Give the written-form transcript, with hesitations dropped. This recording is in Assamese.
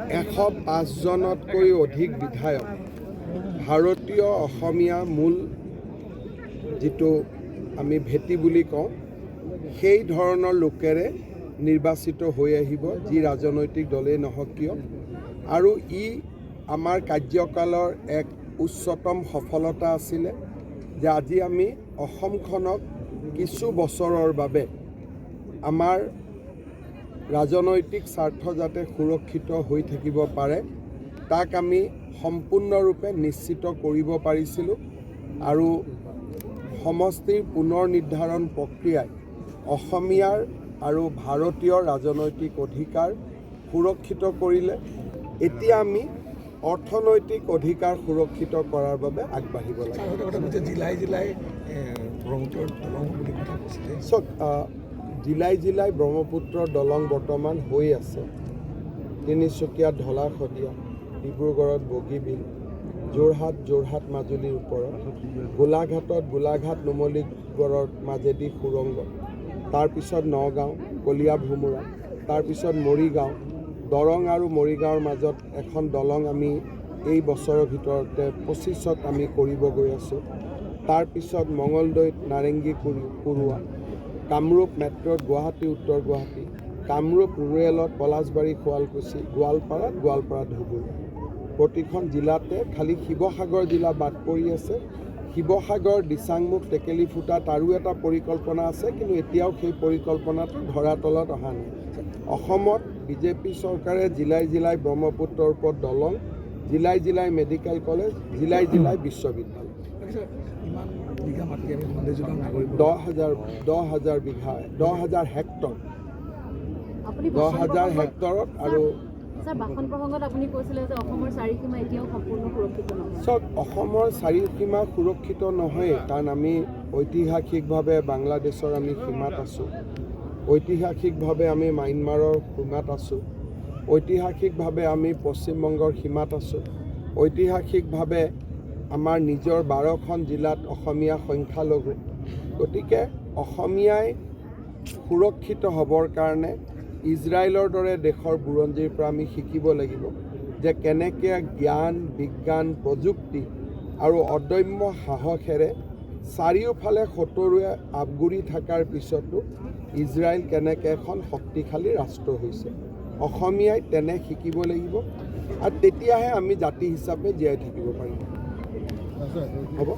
105 জনতকৈ অধিক বিধায়ক ভাৰতীয় অসমীয়া মূল যিটো আমি ভেটি বুলি কওঁ সেই ধৰণৰ লোকেৰে নিৰ্বাচিত হৈ আহিব যি ৰাজনৈতিক দলেই নহওক কিয় আৰু ই আমাৰ কাৰ্যকালৰ এক উচ্চতম সফলতা আছিলে যে আজি আমি অসমখনক কিছু বছৰৰ বাবে আমাৰ ৰাজনৈতিক স্বাৰ্থ যাতে সুৰক্ষিত হৈ থাকিব পাৰে তাক আমি সম্পূৰ্ণৰূপে নিশ্চিত কৰিব পাৰিছিলোঁ আৰু সমষ্টিৰ পুনৰ নিৰ্ধাৰণ প্ৰক্ৰিয়াই অসমীয়াৰ আৰু ভাৰতীয় ৰাজনৈতিক অধিকাৰ সুৰক্ষিত কৰিলে। এতিয়া আমি অৰ্থনৈতিক অধিকাৰ সুৰক্ষিত কৰাৰ বাবে আগবাঢ়িব লাগে। জিলাই ব্ৰহ্মপুত্ৰৰ দলং বৰ্তমান হৈ আছে। তিনিচুকীয়াত ঢলা-শদিয়া, ডিব্ৰুগড়ত বগীবিল, যোৰহাট মাজুলীৰ ওপৰত, গোলাঘাট নুমলীগড়ৰ মাজেদি সুৰংগ, তাৰপিছত নগাঁও কলীয়া ভোমোৰা, তাৰপিছত মৰিগাঁও, দৰং আৰু মৰিগাঁৱৰ মাজত এখন দলং আমি এই বছৰৰ ভিতৰতে 25ত আমি কৰিব গৈ আছোঁ। তাৰপিছত মঙলদৈত নাৰেংগী কুৰুৱা, কামৰূপ মেট্ৰত গুৱাহাটী উত্তৰ গুৱাহাটী, কামৰূপ ৰুৰেলত পলাশবাৰী শুৱালকুছি, গোৱালপাৰা ধুবুৰী। প্ৰতিখন জিলাতে খালি শিৱসাগৰ জিলা বাদ পৰি আছে। শিৱসাগৰ দিচাংমুখ টেকেলিফুটা তাৰো এটা পৰিকল্পনা আছে, কিন্তু এতিয়াও সেই পৰিকল্পনাটো ধৰাতলত অহা নাই। অসমত বিজেপি চৰকাৰে জিলাই ব্ৰহ্মপুত্ৰৰ ওপৰত দলং, জিলাই মেডিকেল কলেজ, জিলাই বিশ্ববিদ্যালয়, 10,000 হেক্টৰ, 10,000 হেক্টৰত। আৰু চাওক, অসমৰ চাৰিসীমা সুৰক্ষিত নহয়, কাৰণ আমি ঐতিহাসিকভাৱে বাংলাদেশৰ আমি সীমাত আছোঁ, ঐতিহাসিকভাৱে আমি ম্যানমাৰৰ সীমাত আছোঁ, ঐতিহাসিকভাৱে আমি পশ্চিমবংগৰ সীমাত আছোঁ, ঐতিহাসিকভাৱে আমাৰ নিজৰ 12খন জিলাত অসমীয়া সংখ্যালঘু। গতিকে অসমীয়াই সুৰক্ষিত হ'বৰ কাৰণে ইজৰাইলৰ দৰে দেশৰ বুৰঞ্জীৰ পৰা আমি শিকিব লাগিব যে কেনেকৈ জ্ঞান, বিজ্ঞান, প্ৰযুক্তি আৰু অদম্য সাহসেৰে চাৰিওফালে শত্ৰুৱে আৱগুৰি থকাৰ পিছতো ইজৰাইল কেনেকৈ এখন শক্তিশালী ৰাষ্ট্ৰ হৈছে। অসমীয়াই তেনে শিকিব লাগিব আৰু তেতিয়াহে আমি জাতি হিচাপে জীয়াই থাকিব পাৰিম। হ'ব।